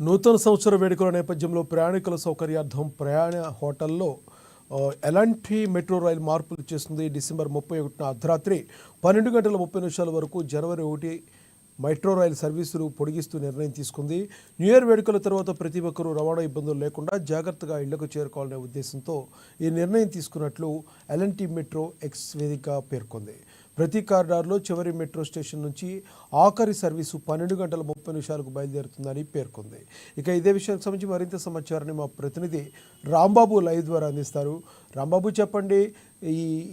నూతన సంవత్సర వేడుకల నేపథ్యంలో ప్రయాణికుల సౌకర్యార్థం ప్రయాణ హోటల్లో ఎలాంటి మెట్రో రైలు మార్పులు చేస్తుంది. డిసెంబర్ 31న అర్ధరాత్రి 12:30 వరకు జనవరి 1 మెట్రో రైలు సర్వీసులు పొడిగిస్తూ నిర్ణయం తీసుకుంది. న్యూ ఇయర్ వేడుకల తర్వాత ప్రతి ఒక్కరూ రవాణా ఇబ్బందులు లేకుండా జాగ్రత్తగా ఇళ్లకు చేరుకోవాలనే ఉద్దేశంతో ఈ నిర్ణయం తీసుకున్నట్లు ఎల్ఎన్టీ మెట్రో ఎక్స్ వేదిక పేర్కొంది. ప్రతి కారిడార్లో చివరి మెట్రో స్టేషన్ నుంచి ఆఖరి సర్వీసు 12:30 బయలుదేరుతుందని పేర్కొంది. ఇక ఇదే విషయానికి సంబంధించి మరింత సమాచారాన్ని మా ప్రతినిధి రాంబాబు లైవ్ ద్వారా అందిస్తారు. రాంబాబు, చెప్పండి,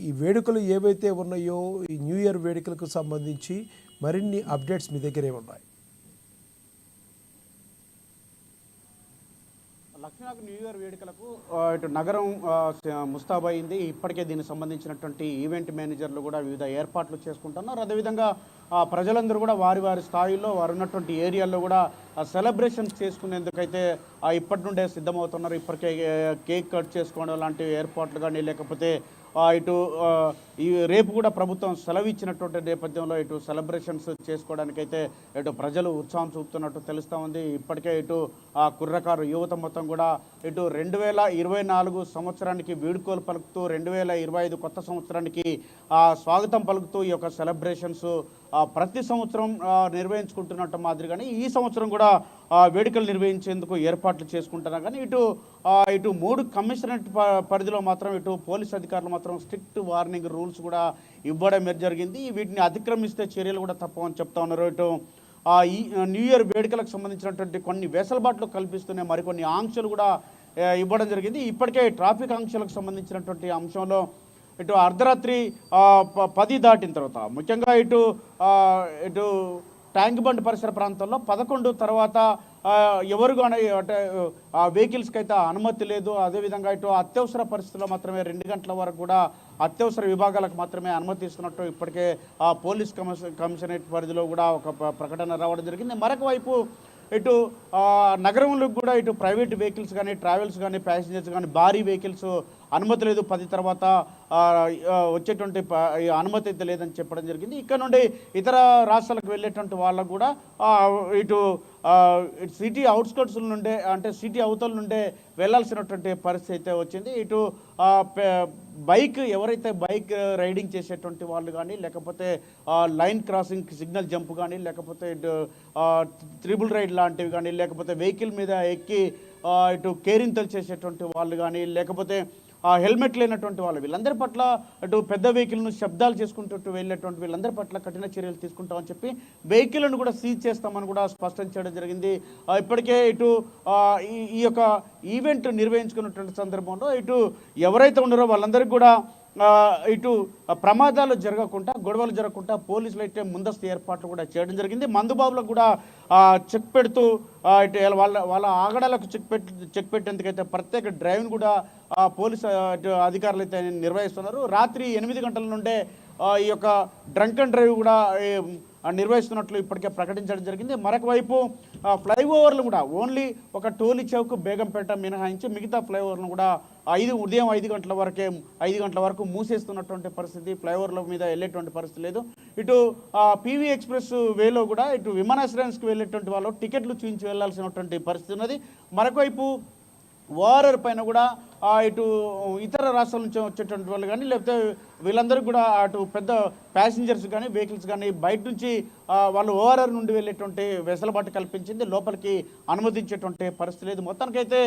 ఈ వేడుకలు ఏవైతే ఉన్నాయో ఈ న్యూ ఇయర్ వేడుకలకు సంబంధించి మరిన్ని అప్డేట్స్ మీ దగ్గర ఏమున్నాయి? లక్ష్మీనాథ్ న్యూ ఇయర్ వేడుకలకు ఇటు నగరం ముస్తాబైంది. ఇప్పటికే దీనికి సంబంధించినటువంటి ఈవెంట్ మేనేజర్లు కూడా వివిధ ఏర్పాట్లు చేసుకుంటున్నారు. అదేవిధంగా ప్రజలందరూ కూడా వారి వారి స్థాయిలో వారు ఉన్నటువంటి ఏరియాల్లో కూడా సెలబ్రేషన్స్ చేసుకునేందుకైతే ఇప్పటి నుండే సిద్ధమవుతున్నారు. ఇప్పటికే కేక్ కట్ చేసుకోవడం లాంటి ఏర్పాట్లు కానీ, లేకపోతే ఇటు ఈ రేపు కూడా ప్రభుత్వం సెలవు ఇచ్చినటువంటి నేపథ్యంలో ఇటు సెలబ్రేషన్స్ చేసుకోవడానికైతే ఇటు ప్రజలు ఉత్సాహం చూపుతున్నట్టు తెలుస్తూ ఉంది. ఇప్పటికే ఇటు కుర్రకారు యువత మొత్తం కూడా ఇటు 2024 సంవత్సరానికి వీడ్కోలు పలుకుతూ 2025 కొత్త సంవత్సరానికి స్వాగతం పలుకుతూ ఈ యొక్క సెలబ్రేషన్స్ ప్రతి సంవత్సరం నిర్వహించుకుంటున్నట్టు మాదిరిగానే ఈ సంవత్సరం కూడా వేడుకలు నిర్వహించేందుకు ఏర్పాట్లు చేసుకుంటున్నా కానీ ఇటు 3 కమిషనరేట్ పరిధిలో మాత్రం ఇటు పోలీస్ అధికారులు మాత్రం స్ట్రిక్ట్ వార్నింగ్ రూల్స్ కూడా ఇవ్వడం జరిగింది. వీటిని అతిక్రమిస్తే చర్యలు కూడా తప్పవని చెప్తా ఉన్నారు. ఇటు ఈ న్యూ ఇయర్ వేడుకలకు సంబంధించినటువంటి కొన్ని వెసులుబాట్లు కల్పిస్తూనే మరికొన్ని ఆంక్షలు కూడా ఇవ్వడం జరిగింది. ఇప్పటికే ట్రాఫిక్ ఆంక్షలకు సంబంధించినటువంటి అంశంలో ఇటు అర్ధరాత్రి 10 దాటిన తర్వాత ముఖ్యంగా ఇటు ట్యాంక్ బండ్ పరిసర ప్రాంతాల్లో 11 తర్వాత ఎవరు కానీ అంటే వెహికల్స్కి అయితే అనుమతి లేదు. అదేవిధంగా ఇటు అత్యవసర పరిస్థితుల్లో మాత్రమే 2 గంటల వరకు కూడా అత్యవసర విభాగాలకు మాత్రమే అనుమతి ఇస్తున్నట్టు ఇప్పటికే పోలీస్ కమిషనరేట్ పరిధిలో కూడా ఒక ప్రకటన రావడం జరిగింది. మరొక వైపు ఇటు నగరంలో కూడా ఇటు ప్రైవేట్ వెహికల్స్ కానీ, ట్రావెల్స్ కానీ, ప్యాసింజర్స్ కానీ భారీ వెహికల్స్ అనుమతి లేదు. 10 తర్వాత వచ్చేటువంటి అనుమతి అయితే లేదని చెప్పడం జరిగింది. ఇక్కడ నుండి ఇతర రాష్ట్రాలకు వెళ్ళేటువంటి వాళ్ళకు కూడా ఇటు సిటీ అవుట్స్కట్స్ నుండే అంటే సిటీ అవతల నుండే వెళ్ళాల్సినటువంటి పరిస్థితి అయితే వచ్చింది. ఇటు ఎవరైతే బైక్ రైడింగ్ చేసేటువంటి వాళ్ళు కానీ, లేకపోతే లైన్ క్రాసింగ్ సిగ్నల్ జంప్ కానీ, లేకపోతే ఇటు త్రిబుల్ రైడ్ లాంటివి కానీ, లేకపోతే వెహికల్ మీద ఎక్కి ఇటు కేరింతలు చేసేటువంటి వాళ్ళు కానీ, లేకపోతే హెల్మెట్ లేనటువంటి వాళ్ళు వీళ్ళందరి పట్ల అటు పెద్ద వెహికల్ను శబ్దాలు చేసుకుంటూ వెళ్ళేటువంటి వీళ్ళందరి పట్ల కఠిన చర్యలు తీసుకుంటామని చెప్పి వెహికల్ను కూడా సీజ్ చేస్తామని కూడా స్పష్టం చేయడం జరిగింది. ఇప్పటికే ఇటు ఈ యొక్క ఈవెంట్ నిర్వహించుకున్నటువంటి సందర్భంలో ఇటు ఎవరైతే ఉన్నారో వాళ్ళందరికీ కూడా ఇటు ప్రమాదాలు జరగకుండా, గొడవలు జరగకుండా పోలీసులు అయితే ముందస్తు ఏర్పాట్లు కూడా చేయడం జరిగింది. మందుబాబులకు కూడా చెక్ పెడుతూ ఇటు వాళ్ళ ఆగడాలకు చెక్ పెట్టేందుకైతే ప్రత్యేక డ్రైవ్ను కూడా పోలీసు అధికారులు అయితే నిర్వహిస్తున్నారు. రాత్రి 8 గంటల నుండే ఈ యొక్క డ్రంక్ అండ్ డ్రైవ్ కూడా నిర్వహిస్తున్నట్లు ఇప్పటికే ప్రకటించడం జరిగింది. మరొక వైపు ఫ్లైఓవర్లు కూడా ఓన్లీ ఒక టోలీ చౌక్, బేగంపేట మినహాయించి మిగతా ఫ్లైఓవర్లను కూడా ఉదయం 5 గంటల వరకు మూసేస్తున్నటువంటి పరిస్థితి. ఫ్లైఓవర్ల మీద వెళ్ళేటువంటి పరిస్థితి లేదు. ఇటు పీవీ ఎక్స్ప్రెస్ వేలో కూడా ఇటు విమానాశ్రయానికి వెళ్ళేటువంటి వాళ్ళు టికెట్లు చూపించి వెళ్లాల్సినటువంటి పరిస్థితి ఉన్నది. మరొక వైపు ఓఆర్ఆర్ పైన కూడా ఇటు ఇతర రాష్ట్రాల నుంచి వచ్చేటువంటి వాళ్ళు కానీ, లేకపోతే వీళ్ళందరికీ కూడా అటు పెద్ద ప్యాసింజర్స్ కానీ, వెహికల్స్ కానీ బయట నుంచి వాళ్ళు ఓఆర్ఆర్ నుండి వెళ్ళేటువంటి వెసులుబాటు కల్పించింది. లోపలికి అనుమతించేటువంటి పరిస్థితి లేదు. మొత్తానికైతే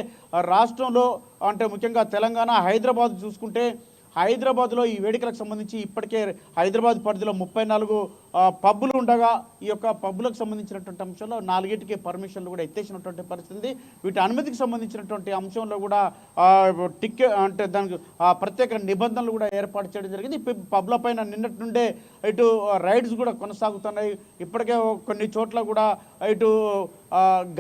రాష్ట్రంలో అంటే ముఖ్యంగా తెలంగాణ, హైదరాబాద్ చూసుకుంటే హైదరాబాద్లో ఈ వేడుకలకు సంబంధించి ఇప్పటికే హైదరాబాద్ పరిధిలో 34 పబ్బులు ఉండగా ఈ యొక్క పబ్బులకు సంబంధించినటువంటి అంశంలో 4కి పర్మిషన్లు కూడా ఎత్తేసినటువంటి పరిస్థితి. వీటి అనుమతికి సంబంధించినటువంటి అంశంలో కూడా అంటే దానికి ప్రత్యేక నిబంధనలు కూడా ఏర్పాటు చేయడం జరిగింది. పబ్ల పైన నిన్నటి నుండే ఇటు రైడ్స్ కూడా కొనసాగుతున్నాయి. ఇప్పటికే కొన్ని చోట్ల కూడా ఇటు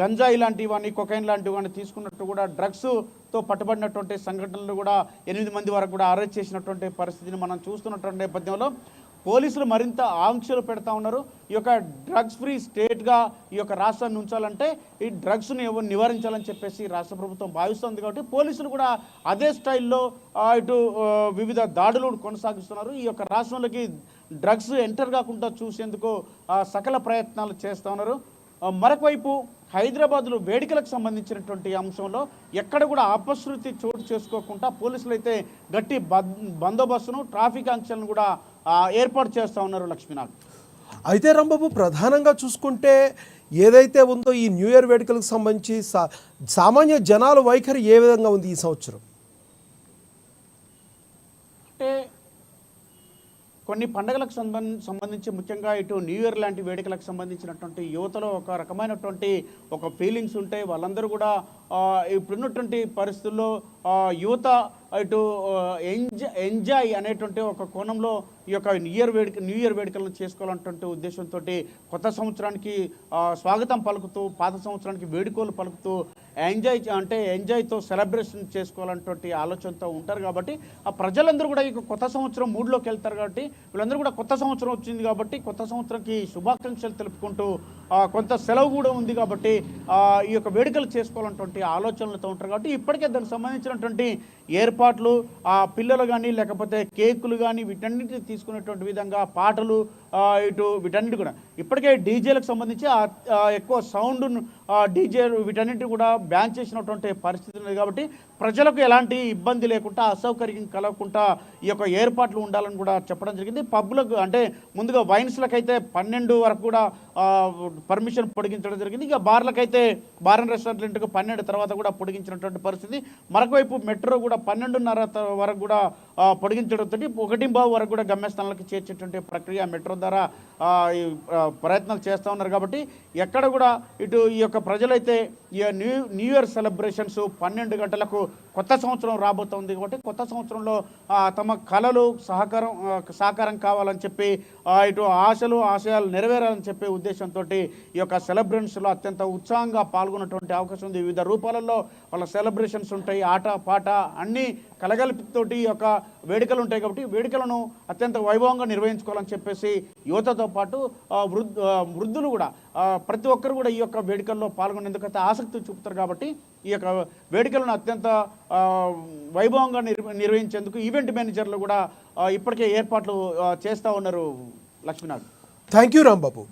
గంజాయి లాంటివన్నీ, కొకైన్ లాంటివన్నీ తీసుకున్నట్టు కూడా డ్రగ్స్తో పట్టుబడినటువంటి సంఘటనలు కూడా 8 మంది వరకు కూడా అరెస్ట్ చేసినటువంటి పరిస్థితిని మనం చూస్తున్నటువంటి నేపథ్యంలో పోలీసులు మరింత ఆంక్షలు పెడతా ఉన్నారు. ఈ యొక్క డ్రగ్స్ ఫ్రీ స్టేట్గా ఈ యొక్క రాష్ట్రాన్ని ఉంచాలంటే ఈ డ్రగ్స్ని నివారించాలని చెప్పేసి రాష్ట్ర ప్రభుత్వం భావిస్తుంది. కాబట్టి పోలీసులు కూడా అదే స్టైల్లో ఇటు వివిధ దాడులు కొనసాగిస్తున్నారు. ఈ యొక్క రాష్ట్రంలోకి డ్రగ్స్ ఎంటర్ కాకుండా చూసేందుకు సకల ప్రయత్నాలు చేస్తూ ఉన్నారు. మరొక వైపు హైదరాబాద్లో వేడుకలకు సంబంధించినటువంటి అంశంలో ఎక్కడ కూడా అపశృతి చోటు చేసుకోకుండా పోలీసులు అయితే గట్టి బందోబస్తును ట్రాఫిక్ ఆంక్షలను కూడా ఏర్పాటు చేస్తూ ఉన్నారు లక్ష్మీనాథ్. అయితే రాంబాబు, ప్రధానంగా చూసుకుంటే ఏదైతే ఉందో ఈ న్యూ ఇయర్ వేడుకలకు సంబంధించి సామాన్య జనాల వైఖరి ఏ విధంగా ఉంది ఈ సంవత్సరం? అంటే కొన్ని పండుగలకు సంబంధించి ముఖ్యంగా ఇటు న్యూ ఇయర్ లాంటి వేడుకలకు సంబంధించినటువంటి యువతలో ఒక రకమైనటువంటి ఒక ఫీలింగ్స్ ఉంటాయి. వాళ్ళందరూ కూడా ఇప్పుడున్నటువంటి పరిస్థితుల్లో యువత ఇటు ఎంజాయ్ అనేటువంటి ఒక కోణంలో ఈ యొక్క న్యూ ఇయర్ వేడుకలను చేసుకోవాలన్నటువంటి ఉద్దేశంతో కొత్త సంవత్సరానికి స్వాగతం పలుకుతూ, పాత సంవత్సరానికి వేడుకలు పలుకుతూ ఎంజాయ్తో సెలబ్రేషన్ చేసుకోవాలన్నటువంటి ఆలోచనతో ఉంటారు. కాబట్టి ఆ ప్రజలందరూ కూడా ఈ కొత్త సంవత్సరం మూడ్లోకి వెళ్తారు. కాబట్టి వీళ్ళందరూ కూడా కొత్త సంవత్సరం వచ్చింది కాబట్టి కొత్త సంవత్సరంకి శుభాకాంక్షలు తెలుపుకుంటూ కొంత సెలవు కూడా ఉంది కాబట్టి ఈ యొక్క వేడుకలు చేసుకోవాలన్నటువంటి ఆలోచనలతో ఉంటారు. కాబట్టి ఇప్పటికే దానికి సంబంధించినటువంటి ఏర్పాట్లు, పిల్లలు కానీ లేకపోతే కేకులు కానీ వీటన్నిటిని తీసుకునేటువంటి విధంగా పాటలు ఇటు వీటన్నిటి కూడా ఇప్పటికే డీజేలకు సంబంధించి ఎక్కువ సౌండ్ డీజే వీటన్నిటి కూడా బ్యాన్ చేసినటువంటి పరిస్థితి ఉంది. కాబట్టి ప్రజలకు ఎలాంటి ఇబ్బంది లేకుండా, అసౌకర్యం కలగకుండా ఈ యొక్క ఏర్పాట్లు ఉండాలని కూడా చెప్పడం జరిగింది. పబ్లకు అంటే ముందుగా వైన్స్లకైతే 12 వరకు కూడా పర్మిషన్ పొడిగించడం జరిగింది. ఇక బార్లకైతే బార్ అండ్ రెస్టారెంట్లకు 12 తర్వాత కూడా పొడిగించినటువంటి పరిస్థితి. మరొక వైపు మెట్రో కూడా 12:30 వరకు కూడా పొడిగించడంతో 1:15 వరకు కూడా గమ్యస్థానాలకు చేర్చేటువంటి ప్రక్రియ మెట్రో ద్వారా ప్రయత్నాలు చేస్తూ ఉన్నారు. కాబట్టి ఎక్కడ కూడా ఇటు ఈ యొక్క ప్రజలైతే ఈ న్యూ ఇయర్ సెలబ్రేషన్స్ 12 గంటలకు కొత్త సంవత్సరం రాబోతోంది. కాబట్టి కొత్త సంవత్సరంలో తమ కళలు సాకారం కావాలని చెప్పి ఇటు ఆశయాలు నెరవేరాలని చెప్పే ఉద్దేశంతో ఈ యొక్క సెలబ్రేషన్స్లో అత్యంత ఉత్సాహంగా పాల్గొన్నటువంటి అవకాశం ఉంది. వివిధ రూపాలలో వాళ్ళ సెలబ్రేషన్స్ ఉంటాయి, ఆట పాట అన్నీ కలగలిపితోటి ఈ యొక్క వేడుకలు ఉంటాయి. కాబట్టి వేడుకలను అత్యంత వైభవంగా నిర్వహించుకోవాలని చెప్పేసి యువతతో పాటు వృద్ధులు కూడా ప్రతి ఒక్కరు కూడా ఈ యొక్క వేడుకల్లో పాల్గొనేందుకైతే ఆసక్తి చూపుతారు. కాబట్టి ఈ యొక్క వేడుకలను అత్యంత వైభవంగా నిర్వహించేందుకు ఈవెంట్ మేనేజర్లు కూడా ఇప్పటికే ఏర్పాట్లు చేస్తూ ఉన్నారు లక్ష్మీనాథ్. Thank you Rambabu.